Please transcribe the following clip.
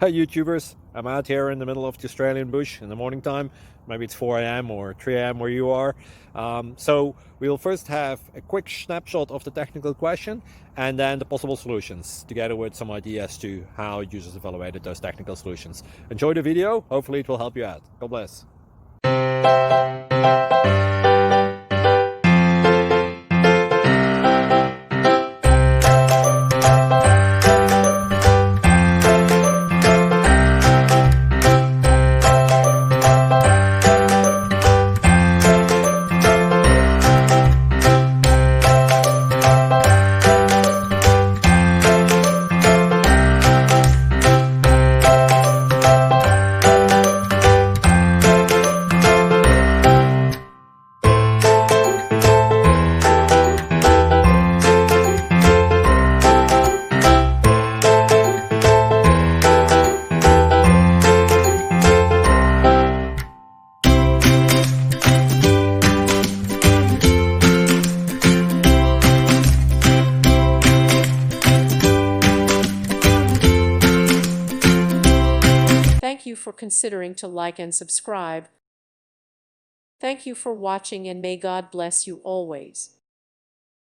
Hi YouTubers, I'm out here in the middle of the Australian bush in the morning time. Maybe it's 4 a.m. or 3 a.m. where you are. So we'll first have a quick snapshot of the technical question and then the possible solutions, together with some ideas to how users evaluated those technical solutions. Enjoy the video, hopefully it will help you out. God bless. Thank you for considering to like and subscribe. Thank you for watching, and may God bless you always.